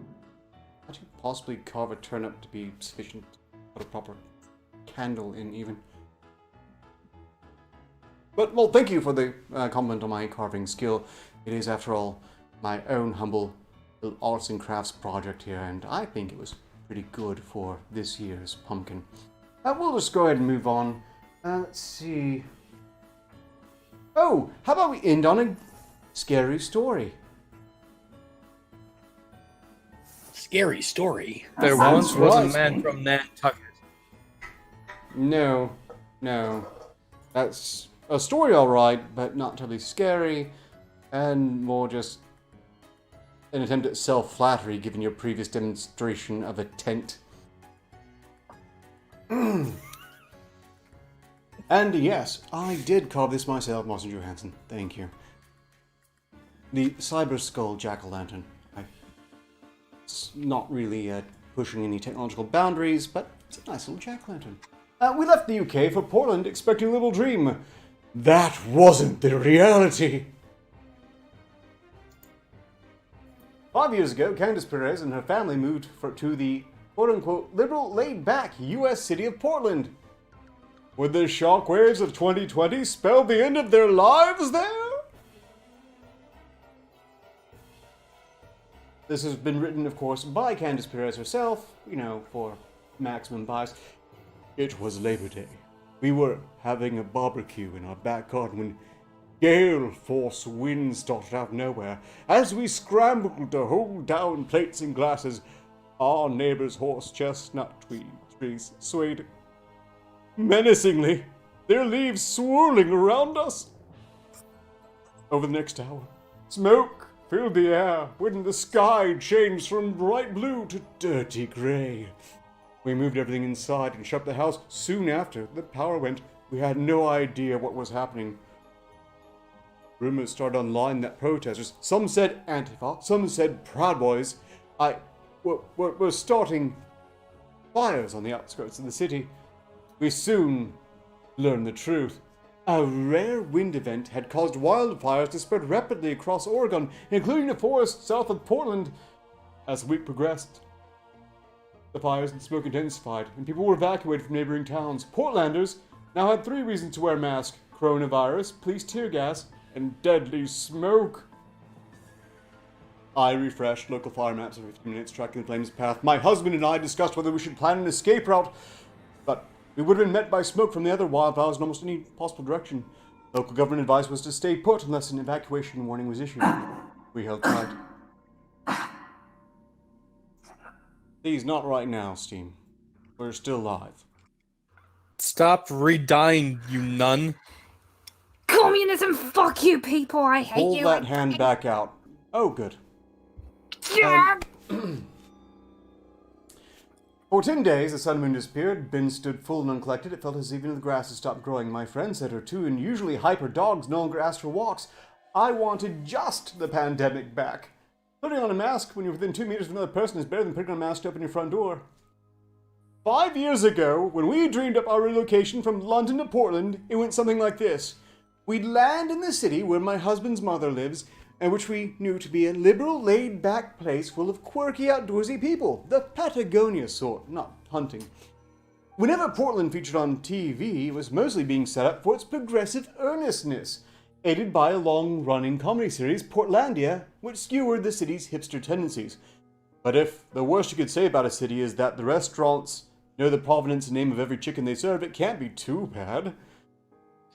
How do you possibly carve a turnip to be sufficient to put a proper candle in, even? But, well, thank you for the comment on my carving skill. It is, after all, my own humble little arts and crafts project here, and I think it was pretty good for this year's pumpkin. We'll just go ahead and move on. Let's see. Oh, how about we end on a scary story? Scary story. There once was a man from Nantucket. No. That's a story, alright, but not totally scary, and more just an attempt at self-flattery given your previous demonstration of a tent. And yes, I did carve this myself, Martin Johansson. Thank you. The Cyber Skull Jack-o'-lantern. It's not really pushing any technological boundaries, but it's a nice little jack-o'-lantern. We left the UK for Portland expecting a little dream. That wasn't the reality. 5 years ago, Candice Perez and her family moved to the quote-unquote liberal, laid-back U.S. city of Portland. Would the shockwaves of 2020 spell the end of their lives there? This has been written, of course, by Candice Perez herself, for maximum bias. It was Labor Day. We were having a barbecue in our back garden when gale force winds started out of nowhere. As we scrambled to hold down plates and glasses, our neighbor's horse chestnut trees swayed menacingly, their leaves swirling around us. Over the next hour, smoke filled the air when the sky changed from bright blue to dirty gray. We moved everything inside and shut the house. Soon after, the power went. We had no idea what was happening. Rumors started online that protesters, some said Antifa, some said Proud Boys, were starting fires on the outskirts of the city. We soon learned the truth. A rare wind event had caused wildfires to spread rapidly across Oregon, including the forest south of Portland. As the week progressed, the fires and smoke intensified, and people were evacuated from neighboring towns. Portlanders now had 3 reasons to wear masks: coronavirus, police tear gas, and deadly smoke. I refreshed local fire maps every 3 minutes, tracking the flames' path. My husband and I discussed whether we should plan an escape route, but we would have been met by smoke from the other wildfires in almost any possible direction. Local government advice was to stay put unless an evacuation warning was issued. We held tight. Please, not right now, Steam. We're still live. Stop re-dying, you nun. Communism, fuck you people, I hate Hold you. that hand back out. Oh, good. Yeah. For 10 days, the sun and moon disappeared. Ben stood full and uncollected. It felt as if even the grass had stopped growing. My friend said her 2 unusually hyper dogs no longer asked for walks. I wanted just the pandemic back. Putting on a mask when you're within 2 meters of another person is better than putting on a mask to open your front door. 5 years ago, when we dreamed up our relocation from London to Portland, it went something like this. We'd land in the city where my husband's mother lives, and which we knew to be a liberal, laid-back place full of quirky, outdoorsy people. The Patagonia sort, not hunting. Whenever Portland featured on TV, it was mostly being set up for its progressive earnestness, aided by a long-running comedy series, Portlandia, which skewered the city's hipster tendencies. But if the worst you could say about a city is that the restaurants know the provenance and name of every chicken they serve, it can't be too bad.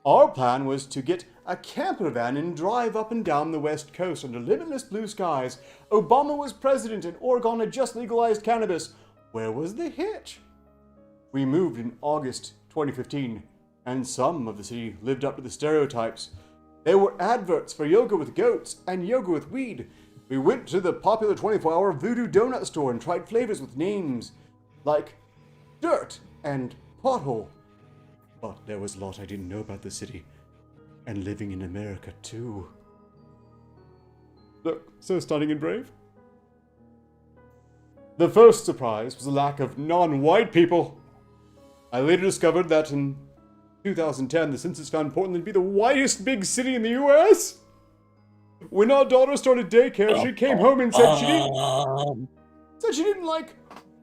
Our plan was to get a camper van and drive up and down the west coast under limitless blue skies. Obama was president and Oregon had just legalized cannabis. Where was the hitch? We moved in August 2015, and some of the city lived up to the stereotypes. There were adverts for yoga with goats and yoga with weed. We went to the popular 24-hour Voodoo Donut store and tried flavors with names like Dirt and Pothole. But there was a lot I didn't know about the city. And living in America, too. Look, so stunning and brave. The first surprise was the lack of non-white people. I later discovered that in 2010, the census found Portland to be the whitest big city in the U.S. When our daughter started daycare, she came home and said she didn't like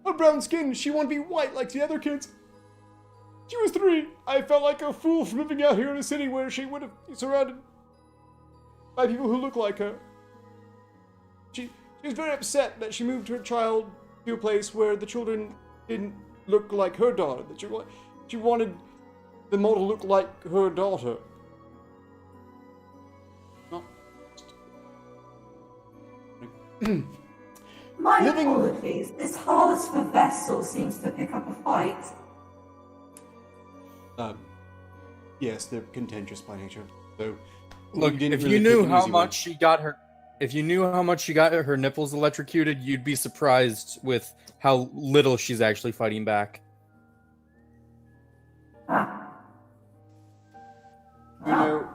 her brown skin. She wanted to be white like the other kids. She was 3. I felt like a fool for moving out here in a city where she would have been surrounded by people who look like her. She was very upset that she moved her child to a place where the children didn't look like her daughter. That she wanted them all to look like her daughter. Not. My apologies, this harness for vessel seems to pick up a fight. Yes, they're contentious by nature. So, Look, if you knew how much she got her nipples electrocuted, you'd be surprised with how little she's actually fighting back. Ah. You know,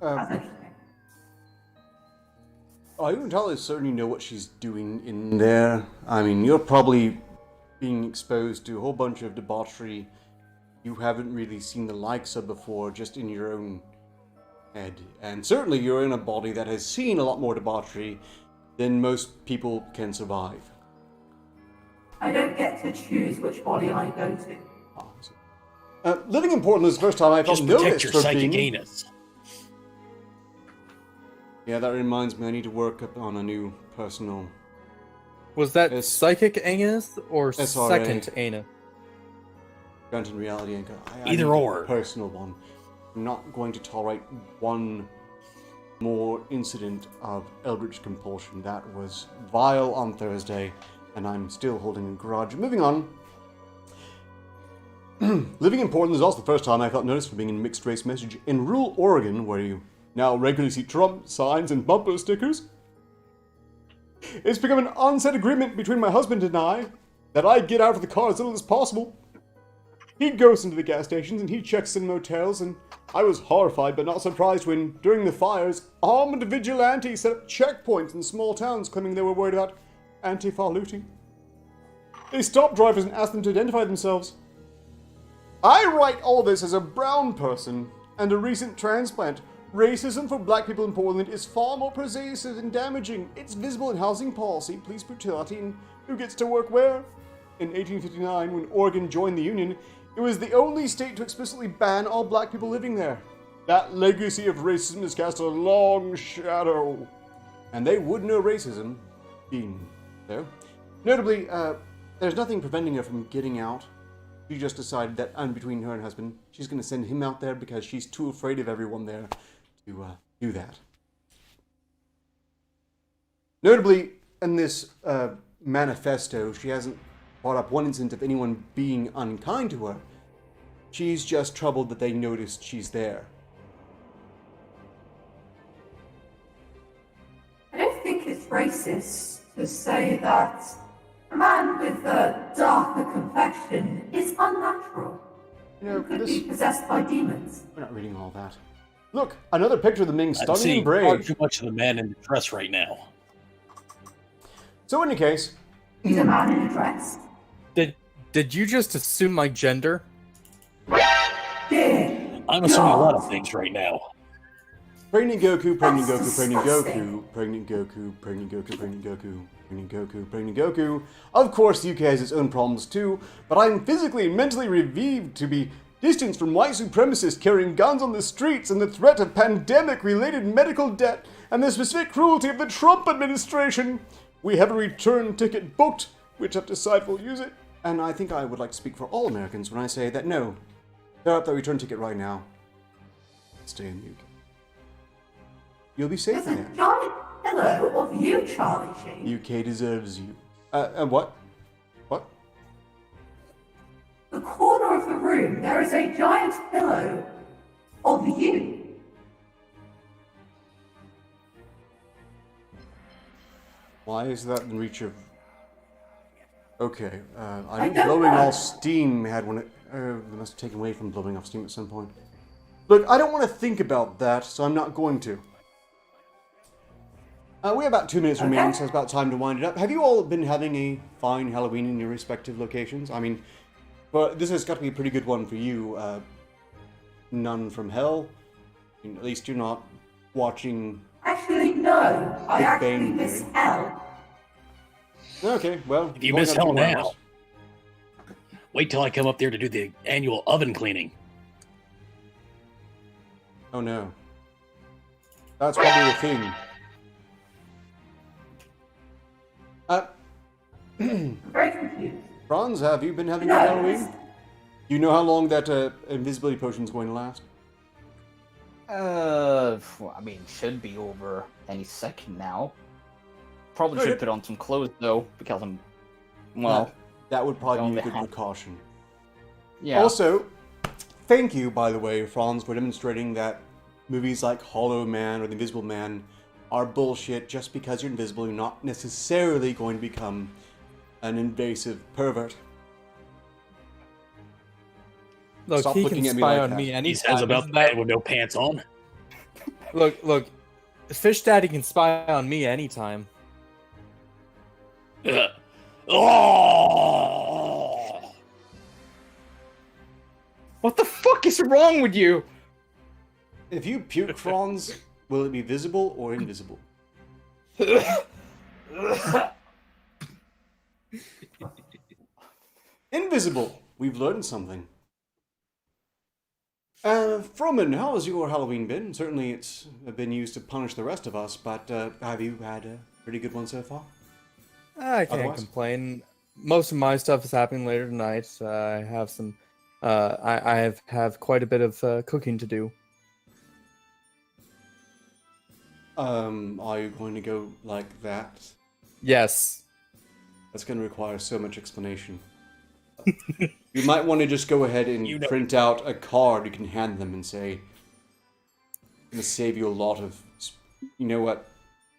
That's interesting. I wouldn't entirely certainly know what she's doing in there. I mean, you're probably being exposed to a whole bunch of debauchery you haven't really seen the likes of before, just in your own head. And certainly you're in a body that has seen a lot more debauchery than most people can survive. I don't get to choose which body I go to. Living in Portland is the first time I felt Just protect noticed your for psychic being... anus. Yeah, that reminds me, I need to work up on a new personal... Was that It's- psychic anus or SRA. second anus? Content reality anchor. I Either need a or. personal one. I'm not going to tolerate one more incident of eldritch compulsion. That was vile on Thursday, and I'm still holding a grudge. Moving on. Living in Portland is also the first time I felt noticed for being in mixed race message. In rural Oregon, where you now regularly see Trump signs and bumper stickers, it's become an unsaid agreement between my husband and I that I get out of the car as little as possible. He goes into the gas stations and he checks in motels, and I was horrified but not surprised when, during the fires, armed vigilantes set up checkpoints in small towns claiming they were worried about Antifa looting. They stopped drivers and asked them to identify themselves. I write all this as a brown person, and a recent transplant. Racism for black people in Portland is far more pervasive and damaging. It's visible in housing policy, police brutality, and who gets to work where. In 1859, when Oregon joined the Union, it was the only state to explicitly ban all black people living there. That legacy of racism has cast a long shadow. And they would know racism being there. Notably, there's nothing preventing her from getting out. She just decided that between her and her husband, she's going to send him out there because she's too afraid of everyone there to do that. Notably, in this manifesto, she hasn't brought up one instance of anyone being unkind to her. She's just troubled that they noticed she's there. I don't think it's racist to say that a man with a darker complexion is unnatural. Could be possessed by demons. We're not reading all that. Look, another picture of them being I'm stunning seeing and far brave. too much of the man in the dress right now. So in any case... He's a man in a dress. Did you just assume my gender? Yeah. I'm assuming a lot of things right now. Pregnant Goku, pregnant Goku, pregnant Goku, pregnant Goku, pregnant Goku, pregnant Goku, pregnant Goku, pregnant Goku. Of course, the UK has its own problems too, but I'm physically and mentally relieved to be distanced from white supremacists carrying guns on the streets and the threat of pandemic-related medical debt and the specific cruelty of the Trump administration. We have a return ticket booked, which I've decided we'll use it. And I think I would like to speak for all Americans when I say that no, they're up the return ticket right now. Stay in the UK. You'll be safe There's in a there. giant pillow of you, Charlie Sheen. UK deserves you. What? What? The corner of the room, there is a giant pillow of you. Why is that in reach of... Okay, I think don't blowing know. all steam had one... they must have taken away from blowing off steam at some point. Look, I don't want to think about that, so I'm not going to. We have about 2 minutes remaining, so it's about time to wind it up. Have you all been having a fine Halloween in your respective locations? I mean, but this has got to be a pretty good one for you. None from Hell. I mean, at least you're not watching... Actually, no. I Big actually Bang miss Theory. hell. Okay, well... If you going miss on hell 2 now, hours. wait till I come up there to do the annual oven cleaning. Oh no. That's probably a thing. I'm very confused. Franz, have you been having No. a Halloween? Do you know how long that invisibility potion's going to last? Well, I mean, should be over any second now. Probably Good. should put on some clothes though, because I'm, well, That would probably Don't be a be good happy. precaution. yeah. Also, thank you, by the way, Franz, for demonstrating that movies like Hollow Man or The Invisible Man are bullshit. Just because you're invisible, you're not necessarily going to become an invasive pervert. Look, Stop he looking can at me spy like on that. me He anytime. says about Isn't that with no pants on. Look, Fish Daddy can spy on me anytime. Oh! What the fuck is wrong with you? If you puke, Franz, will it be visible or invisible? Invisible! We've learned something. Froman, how has your Halloween been? Certainly it's been used to punish the rest of us, but have you had a pretty good one so far? I can't Otherwise? complain. Most of my stuff is happening later tonight. I have some. I have quite a bit of cooking to do. Are you going to go like that? Yes. That's going to require so much explanation. You might want to just go ahead and You know- print out a card you can hand them and say, "I'm going to save you a lot of, you know what,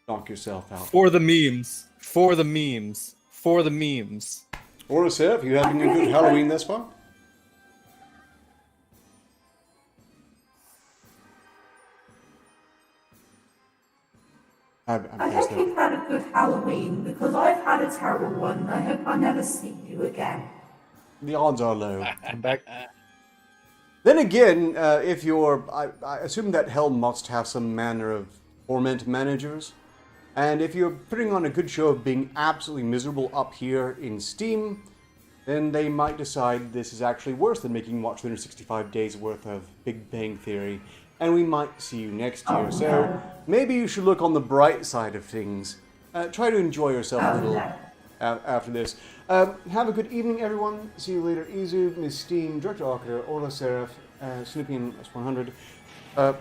knock yourself out." For the memes. For the memes. For the memes. Or Seth, you having a good Halloween thus far? I hope you've had a good Halloween, because I've had a terrible one. I hope I never see you again. The odds are low. I'm back. Then again, if you're, I assume that hell must have some manner of torment managers. And if you're putting on a good show of being absolutely miserable up here in Steam, then they might decide this is actually worse than making you watch 365 days worth of Big Bang Theory, and we might see you next year. So maybe you should look on the bright side of things. Try to enjoy yourself a little after this. Have a good evening, everyone. See you later. Izu, Miss Steam, Director Arketer, Ola Seraph, Snoopian S100.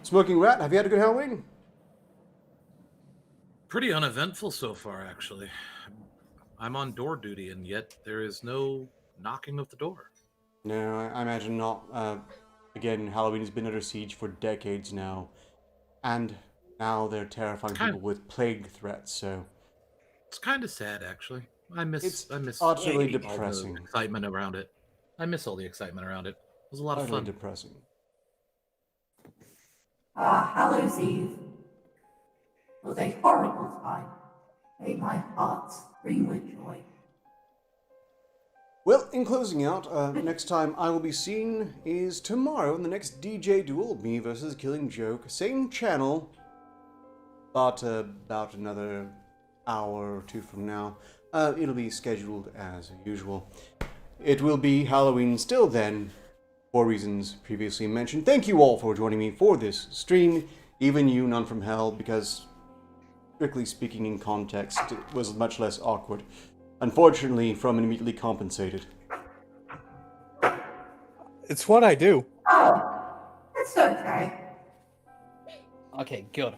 Smoking Rat, have you had a good Halloween? Pretty uneventful so far, actually. I'm on door duty, and yet there is no knocking of the door. No, I imagine not. Again, Halloween has been under siege for decades now, and now they're terrifying people with plague threats. So it's kind of sad, actually. I miss utterly all depressing. the excitement around it. I miss all the excitement around it. It was a lot of fun. Depressing. Hallows Eve was a horrible time. Made my heart scream with joy. Well, in closing out, next time I will be seen is tomorrow in the next DJ duel, me versus Killing Joke. Same channel, but about another hour or two from now. It'll be scheduled as usual. It will be Halloween still then, for reasons previously mentioned. Thank you all for joining me for this stream, even you, None from Hell, because strictly speaking in context, it was much less awkward. Unfortunately, from immediately compensated. It's what I do. Oh, it's okay. Okay, good.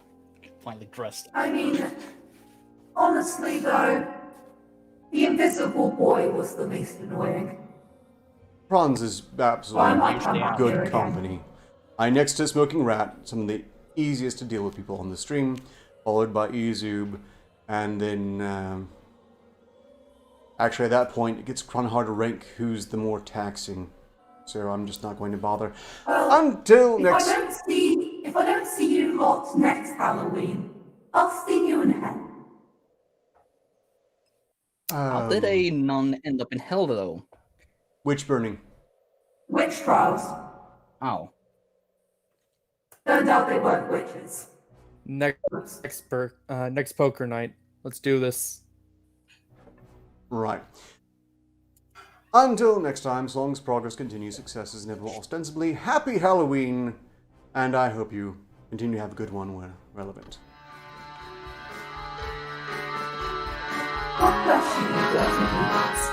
Finally dressed. I mean, honestly though, the invisible boy was the least annoying. Franz is absolutely good company. I next to Smoking Rat, some of the easiest to deal with people on the stream, followed by Ezub, and then actually at that point it gets kind of hard to rank who's the more taxing, so I'm just not going to bother. Until next. If I don't see you lot next Halloween, I'll see you in hell. How did a nun end up in hell, though? Witch burning. Witch trials. Oh. Turned out they weren't witches. Next poker night. Let's do this. Right. Until next time, so long as progress continues, success is inevitable ostensibly. Happy Halloween, and I hope you continue to have a good one where relevant. God bless you, dirty humans.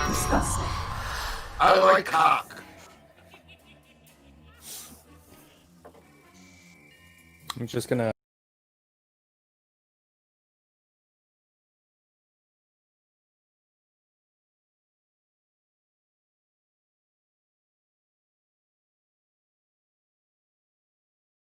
Disgusting. I like cock. I'm just gonna